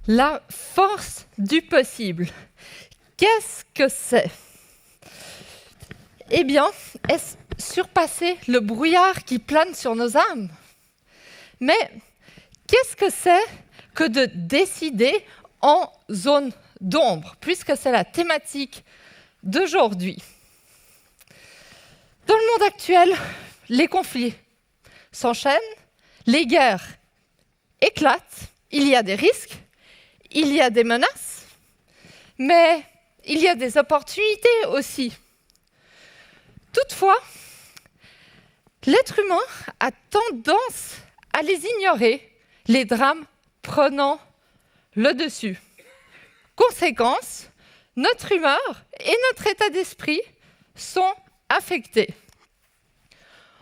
La force du possible. Qu'est-ce que c'est ? Eh bien, est-ce surpasser le brouillard qui plane sur nos âmes ? Mais qu'est-ce que c'est que de décider en zone d'ombre, puisque c'est la thématique d'aujourd'hui ? Dans le monde actuel, les conflits s'enchaînent, les guerres éclatent, il y a des risques, il y a des menaces, mais il y a des opportunités aussi. Toutefois, l'être humain a tendance à les ignorer, les drames prenant le dessus. Conséquence, notre humeur et notre état d'esprit sont affectés.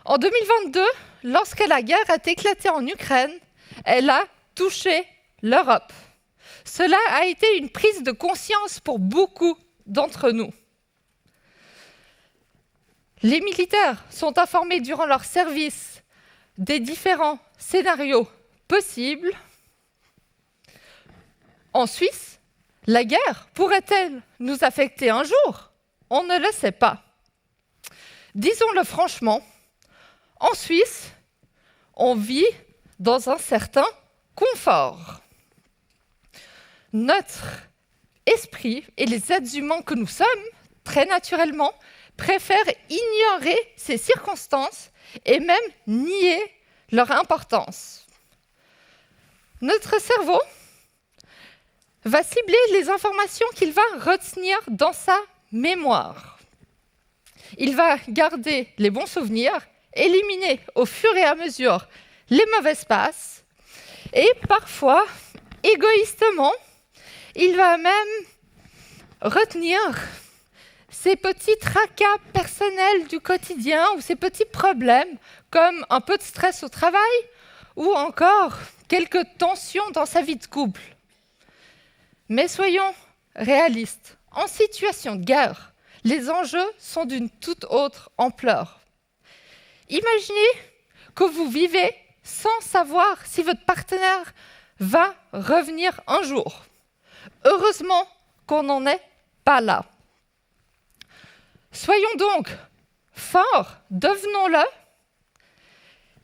En 2022, lorsque la guerre a éclaté en Ukraine, elle a touché l'Europe. Cela a été une prise de conscience pour beaucoup d'entre nous. Les militaires sont informés durant leur service des différents scénarios possibles. En Suisse, la guerre pourrait-elle nous affecter un jour ? On ne le sait pas. Disons-le franchement, en Suisse, on vit dans un certain confort. Notre esprit et les êtres humains que nous sommes, très naturellement, préfèrent ignorer ces circonstances et même nier leur importance. Notre cerveau va cibler les informations qu'il va retenir dans sa mémoire. Il va garder les bons souvenirs, éliminer au fur et à mesure les mauvaises passes et parfois, égoïstement, il va même retenir ces petits tracas personnels du quotidien ou ces petits problèmes comme un peu de stress au travail ou encore quelques tensions dans sa vie de couple. Mais soyons réalistes, en situation de guerre, les enjeux sont d'une toute autre ampleur. Imaginez que vous vivez sans savoir si votre partenaire va revenir un jour. Heureusement qu'on n'en est pas là. Soyons donc forts, devenons-le,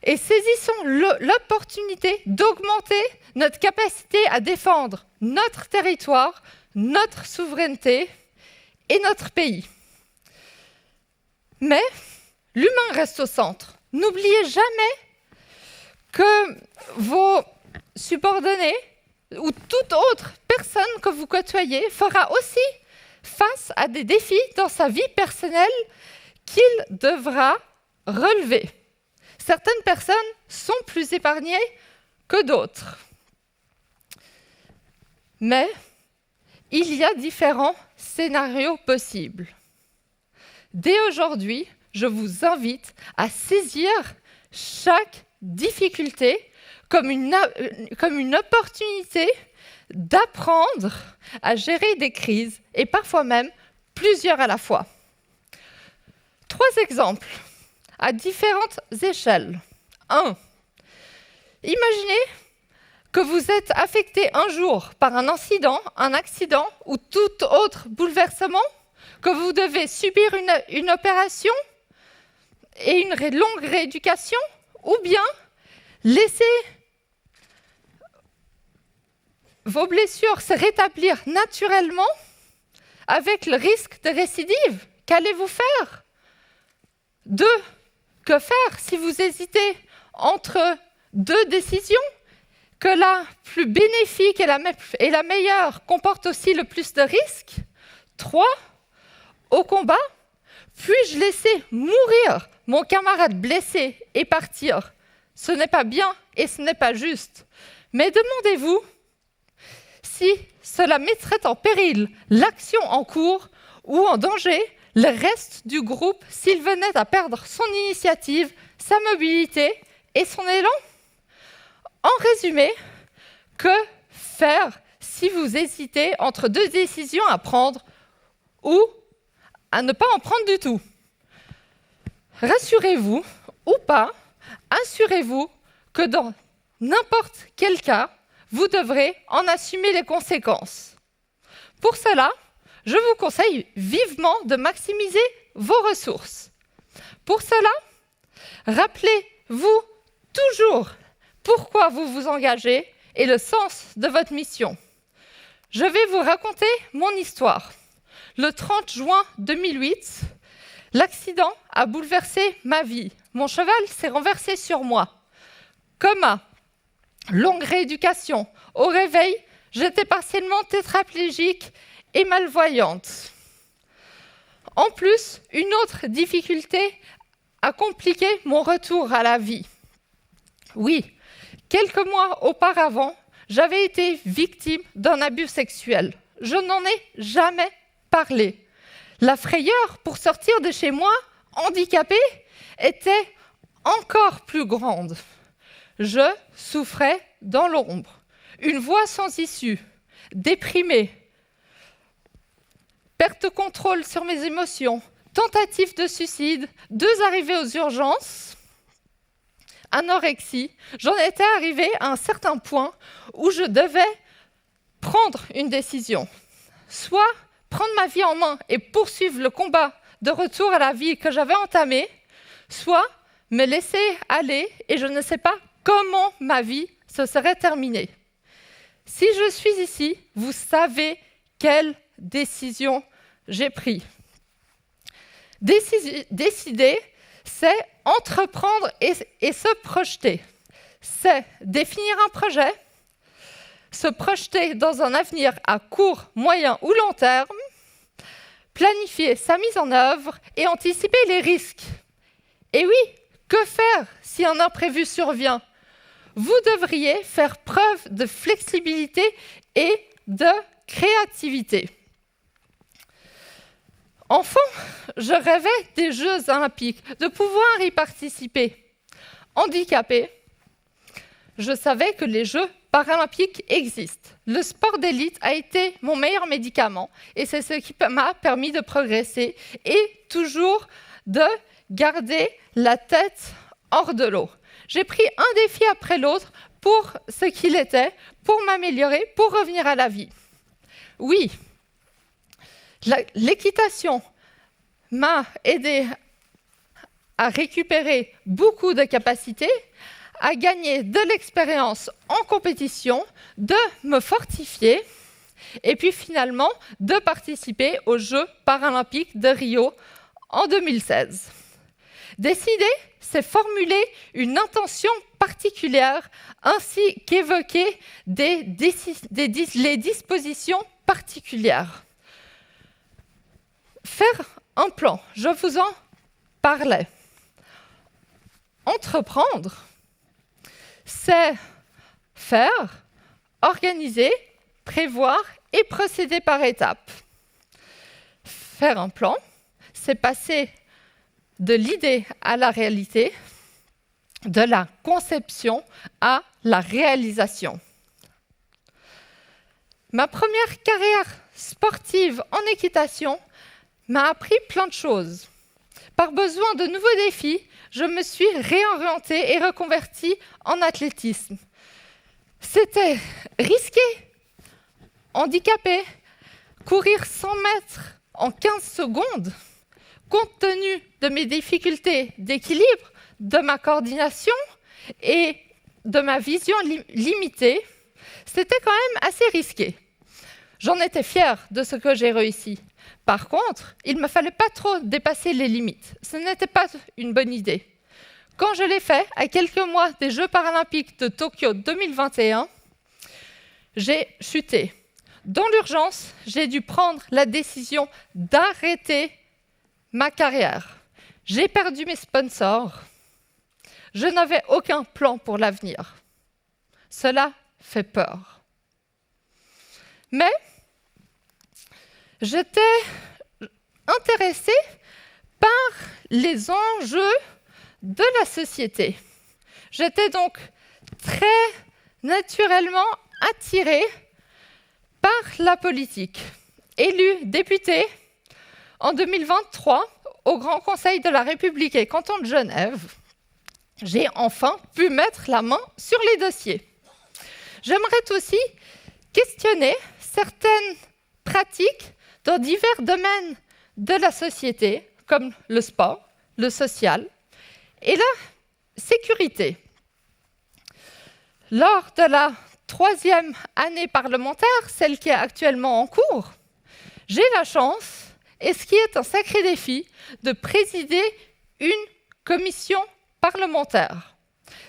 et saisissons l'opportunité d'augmenter notre capacité à défendre notre territoire, notre souveraineté et notre pays. Mais l'humain reste au centre. N'oubliez jamais que vos subordonnés ou toute autre personne que vous côtoyez fera aussi face à des défis dans sa vie personnelle qu'il devra relever. Certaines personnes sont plus épargnées que d'autres. Mais il y a différents scénarios possibles. Dès aujourd'hui, je vous invite à saisir chaque difficulté comme une opportunité d'apprendre à gérer des crises et parfois même plusieurs à la fois. 3 exemples à différentes échelles. 1. Imaginez que vous êtes affecté un jour par un incident, un accident ou tout autre bouleversement, que vous devez subir une opération et une longue rééducation, ou bien laisser vos blessures se rétablir naturellement avec le risque de récidive. Qu'allez-vous faire ? 2. Que faire si vous hésitez entre 2 décisions ? Que la plus bénéfique et la meilleure comporte aussi le plus de risques ? 3. Au combat, puis-je laisser mourir mon camarade blessé et partir ? Ce n'est pas bien et ce n'est pas juste. Mais demandez-vous si cela mettrait en péril l'action en cours ou en danger le reste du groupe s'il venait à perdre son initiative, sa mobilité et son élan. En résumé, que faire si vous hésitez entre 2 décisions à prendre ou à ne pas en prendre du tout ? Rassurez-vous ou pas, assurez-vous que dans n'importe quel cas, vous devrez en assumer les conséquences. Pour cela, je vous conseille vivement de maximiser vos ressources. Pour cela, rappelez-vous toujours pourquoi vous vous engagez et le sens de votre mission. Je vais vous raconter mon histoire. Le 30 juin 2008, l'accident a bouleversé ma vie. Mon cheval s'est renversé sur moi. Coma, longue rééducation. Au réveil, j'étais partiellement tétraplégique et malvoyante. En plus, une autre difficulté a compliqué mon retour à la vie. Oui, quelques mois auparavant, j'avais été victime d'un abus sexuel. Je n'en ai jamais parlé. La frayeur pour sortir de chez moi, handicapée, était encore plus grande. Je souffrais dans l'ombre, une voix sans issue, déprimée, perte de contrôle sur mes émotions, tentative de suicide, 2 arrivées aux urgences, anorexie. J'en étais arrivée à un certain point où je devais prendre une décision. Soit prendre ma vie en main et poursuivre le combat de retour à la vie que j'avais entamé, soit me laisser aller et je ne sais pas comment ma vie se serait terminée. Si je suis ici, vous savez quelle décision j'ai prise. Décider, c'est entreprendre et se projeter. C'est définir un projet, se projeter dans un avenir à court, moyen ou long terme, planifier sa mise en œuvre et anticiper les risques. Et oui, que faire si un imprévu survient ? Vous devriez faire preuve de flexibilité et de créativité. Enfant, je rêvais des Jeux olympiques, de pouvoir y participer. Handicapée, je savais que les Jeux paralympiques existent. Le sport d'élite a été mon meilleur médicament et c'est ce qui m'a permis de progresser et toujours de garder la tête hors de l'eau. J'ai pris un défi après l'autre pour ce qu'il était, pour m'améliorer, pour revenir à la vie. Oui, l'équitation m'a aidé à récupérer beaucoup de capacités, à gagner de l'expérience en compétition, de me fortifier et puis finalement de participer aux Jeux paralympiques de Rio en 2016. Décider, c'est formuler une intention particulière ainsi qu'évoquer les dispositions particulières. Faire un plan, je vous en parlais. Entreprendre, c'est faire, organiser, prévoir et procéder par étapes. Faire un plan, c'est passer de l'idée à la réalité, de la conception à la réalisation. Ma première carrière sportive en équitation m'a appris plein de choses. Par besoin de nouveaux défis, je me suis réorientée et reconvertie en athlétisme. C'était risqué, handicapé, courir 100 mètres en 15 secondes, compte tenu de mes difficultés d'équilibre, de ma coordination et de ma vision limitée, c'était quand même assez risqué. J'en étais fière de ce que j'ai réussi. Par contre, il ne me fallait pas trop dépasser les limites. Ce n'était pas une bonne idée. Quand je l'ai fait, à quelques mois des Jeux paralympiques de Tokyo 2021, j'ai chuté. Dans l'urgence, j'ai dû prendre la décision d'arrêter ma carrière. J'ai perdu mes sponsors. Je n'avais aucun plan pour l'avenir. Cela fait peur. Mais j'étais intéressée par les enjeux de la société. J'étais donc très naturellement attirée par la politique. Élue députée en 2023 au Grand Conseil de la République et canton de Genève, j'ai enfin pu mettre la main sur les dossiers. J'aimerais aussi questionner certaines pratiques dans divers domaines de la société, comme le sport, le social et la sécurité. Lors de la 3e année parlementaire, celle qui est actuellement en cours, j'ai la chance, et ce qui est un sacré défi, de présider une commission parlementaire.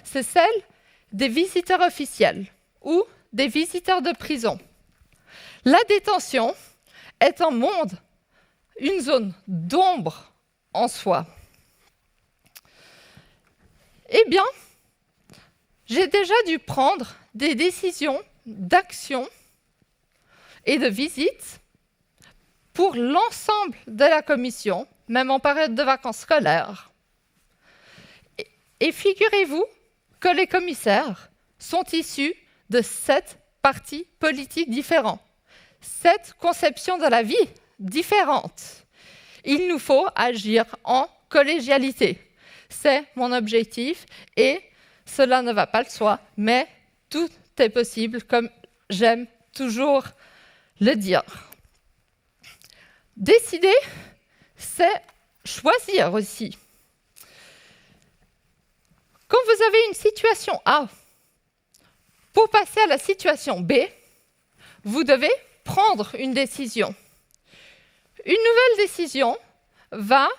C'est celle des visiteurs officiels ou des visiteurs de prison. La détention est un monde, une zone d'ombre en soi. Eh bien, j'ai déjà dû prendre des décisions d'action et de visite pour l'ensemble de la commission, même en période de vacances scolaires. Et figurez-vous que les commissaires sont issus de 7 partis politiques différents, 7 conceptions de la vie différentes. Il nous faut agir en collégialité. C'est mon objectif et cela ne va pas de soi, mais tout est possible, comme j'aime toujours le dire. Décider, c'est choisir aussi. Quand vous avez une situation A, pour passer à la situation B, vous devez prendre une décision. Une nouvelle décision va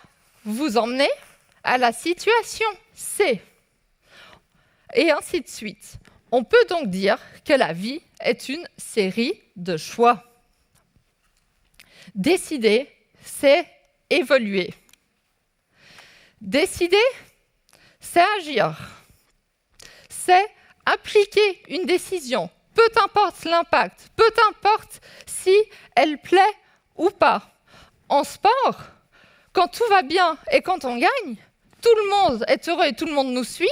vous emmener à la situation C. Et ainsi de suite. On peut donc dire que la vie est une série de choix. Décider, c'est évoluer. Décider, c'est agir. C'est appliquer une décision, peu importe l'impact, peu importe si elle plaît ou pas. En sport, quand tout va bien et quand on gagne, tout le monde est heureux et tout le monde nous suit.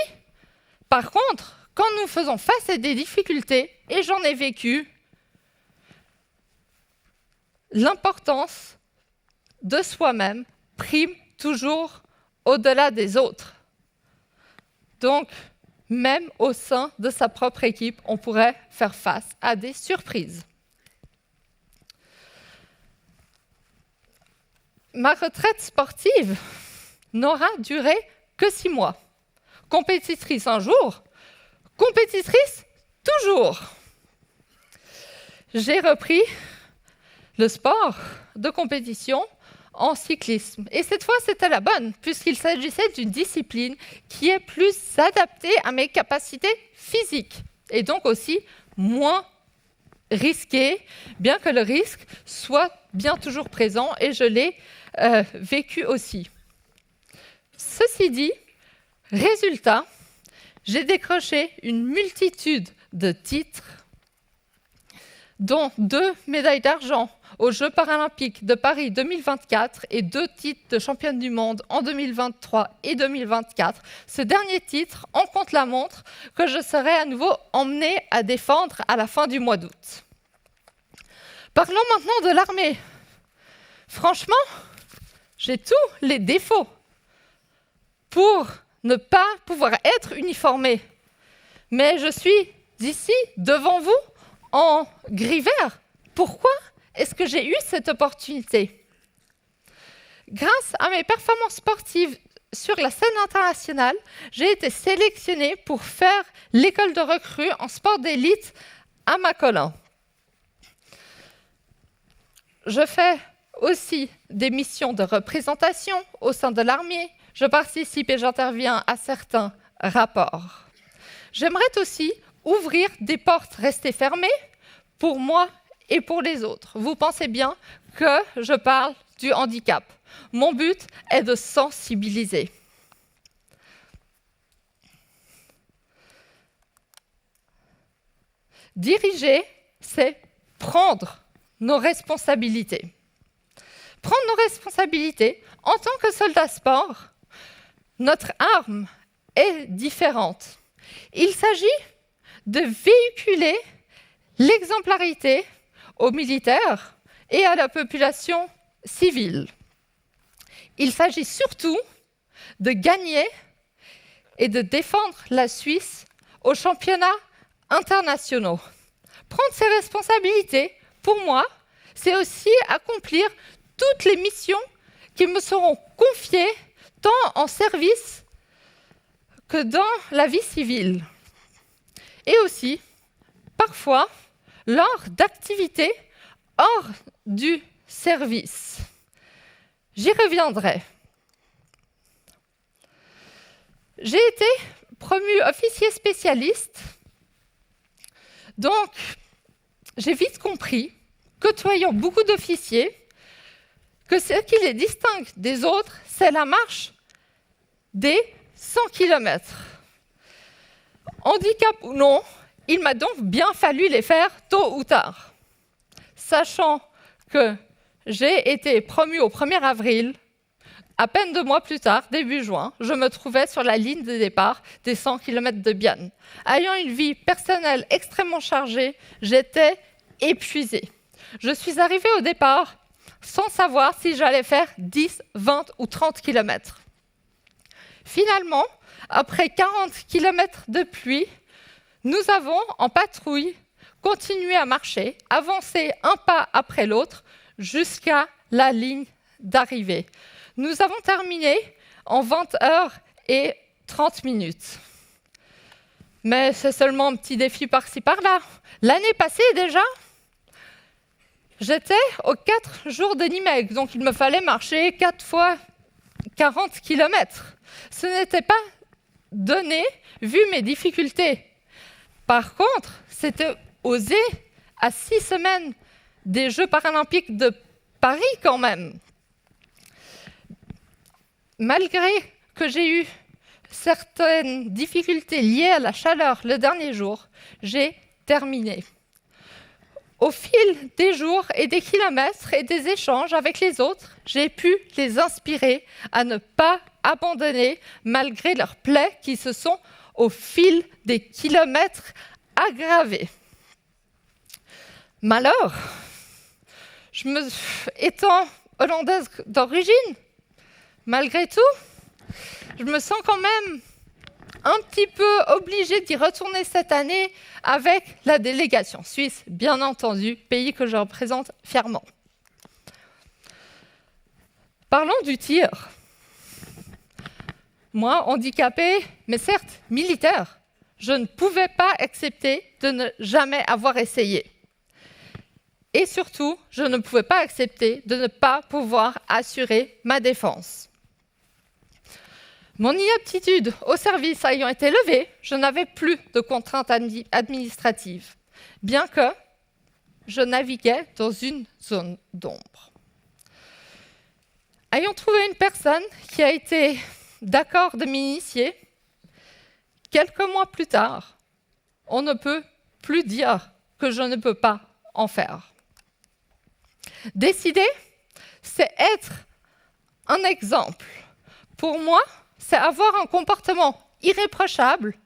Par contre, quand nous faisons face à des difficultés, et j'en ai vécu, l'importance de soi-même prime toujours au-delà des autres. Donc, même au sein de sa propre équipe, on pourrait faire face à des surprises. Ma retraite sportive n'aura duré que 6 mois. Compétitrice un jour, compétitrice toujours. J'ai repris le sport de compétition en cyclisme. Et cette fois, c'était la bonne, puisqu'il s'agissait d'une discipline qui est plus adaptée à mes capacités physiques, et donc aussi moins risquée, bien que le risque soit bien toujours présent, et je l'ai vécu aussi. Ceci dit, résultat, j'ai décroché une multitude de titres, dont 2 médailles d'argent aux Jeux paralympiques de Paris 2024 et 2 titres de championne du monde en 2023 et 2024. Ce dernier titre en contre-la-montre que je serai à nouveau emmenée à défendre à la fin du mois d'août. Parlons maintenant de l'armée. Franchement, j'ai tous les défauts pour ne pas pouvoir être uniformée. Mais je suis ici, devant vous, en gris vert. Pourquoi est-ce que j'ai eu cette opportunité? Grâce à mes performances sportives sur la scène internationale, j'ai été sélectionnée pour faire l'école de recrues en sport d'élite à Macolin. Je fais aussi des missions de représentation au sein de l'armée. Je participe et j'interviens à certains rapports. J'aimerais aussi ouvrir des portes restées fermées pour moi et pour les autres. Vous pensez bien que je parle du handicap. Mon but est de sensibiliser. Diriger, c'est prendre nos responsabilités. Prendre nos responsabilités en tant que soldat sport, notre arme est différente. Il s'agit de véhiculer l'exemplarité aux militaires et à la population civile. Il s'agit surtout de gagner et de défendre la Suisse au championnat internationaux. Prendre ses responsabilités, pour moi, c'est aussi accomplir toutes les missions qui me seront confiées, tant en service que dans la vie civile. Et aussi, parfois, lors d'activités hors du service. J'y reviendrai. J'ai été promu officier spécialiste, donc j'ai vite compris, côtoyant beaucoup d'officiers, que ce qui les distingue des autres, c'est la marche des 100 km. Handicap ou non, il m'a donc bien fallu les faire tôt ou tard. Sachant que j'ai été promue au 1er avril, à peine 2 mois plus tard, début juin, je me trouvais sur la ligne de départ des 100 km de Bienne. Ayant une vie personnelle extrêmement chargée, j'étais épuisée. Je suis arrivée au départ sans savoir si j'allais faire 10, 20 ou 30 km. Finalement, après 40 km de pluie, nous avons, en patrouille, continué à marcher, avancé un pas après l'autre, jusqu'à la ligne d'arrivée. Nous avons terminé en 20 heures et 30 minutes. Mais c'est seulement un petit défi par-ci par-là. L'année passée déjà, j'étais aux 4 jours de Nimègue, donc il me fallait marcher 4 fois 40 km. Ce n'était pas donné vu mes difficultés. Par contre, c'était osé à 6 semaines des Jeux paralympiques de Paris quand même. Malgré que j'ai eu certaines difficultés liées à la chaleur le dernier jour, j'ai terminé. Au fil des jours et des kilomètres et des échanges avec les autres, j'ai pu les inspirer à ne pas abandonner malgré leurs plaies qui se sont, au fil des kilomètres, aggravées. Malheur, étant hollandaise d'origine, malgré tout, je me sens quand même un petit peu obligée d'y retourner cette année avec la délégation suisse, bien entendu, pays que je représente fièrement. Parlons du tir. Moi, handicapée, mais certes militaire, je ne pouvais pas accepter de ne jamais avoir essayé. Et surtout, je ne pouvais pas accepter de ne pas pouvoir assurer ma défense. Mon inaptitude au service ayant été levée, je n'avais plus de contraintes administratives, bien que je naviguais dans une zone d'ombre. Ayant trouvé une personne qui a été d'accord de m'initier, quelques mois plus tard, on ne peut plus dire que je ne peux pas en faire. Décider, c'est être un exemple. Pour moi, c'est avoir un comportement irréprochable,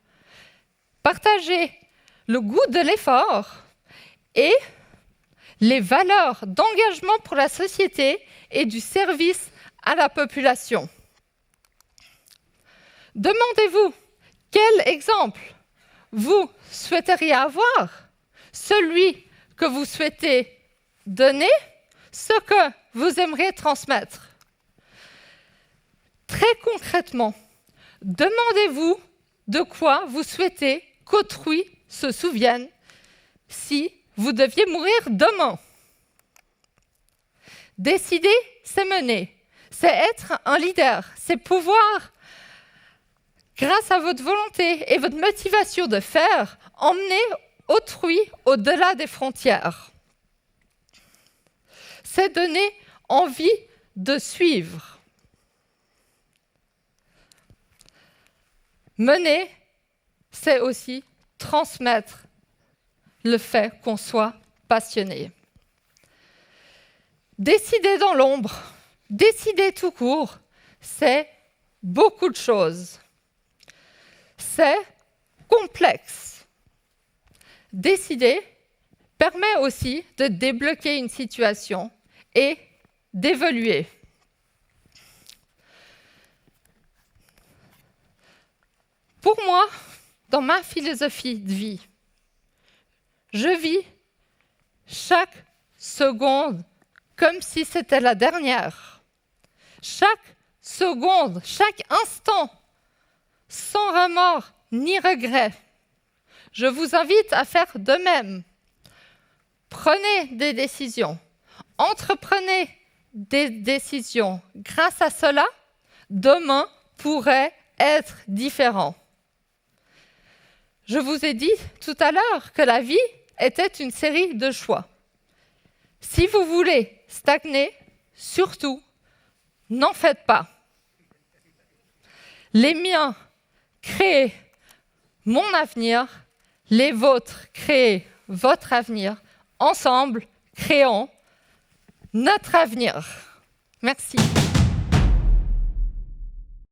partager le goût de l'effort et les valeurs d'engagement pour la société et du service à la population. Demandez-vous quel exemple vous souhaiteriez avoir, celui que vous souhaitez donner, ce que vous aimeriez transmettre. Très concrètement, demandez-vous de quoi vous souhaitez qu'autrui se souvienne si vous deviez mourir demain. Décider, c'est mener, c'est être un leader, c'est pouvoir, grâce à votre volonté et votre motivation de faire, emmener autrui au-delà des frontières. C'est donner envie de suivre. Mener, c'est aussi transmettre le fait qu'on soit passionné. Décider dans l'ombre, décider tout court, c'est beaucoup de choses. C'est complexe. Décider permet aussi de débloquer une situation et d'évoluer. Pour moi, dans ma philosophie de vie, Je vis chaque seconde comme si c'était la dernière. Chaque seconde, chaque instant, sans remords ni regret. Je vous invite à faire de même. Prenez des décisions, entreprenez des décisions. Grâce à cela, demain pourrait être différent. Je vous ai dit tout à l'heure que la vie était une série de choix. Si vous voulez stagner, surtout, n'en faites pas. Les miens créent mon avenir, les vôtres créent votre avenir. Ensemble, créons notre avenir. Merci.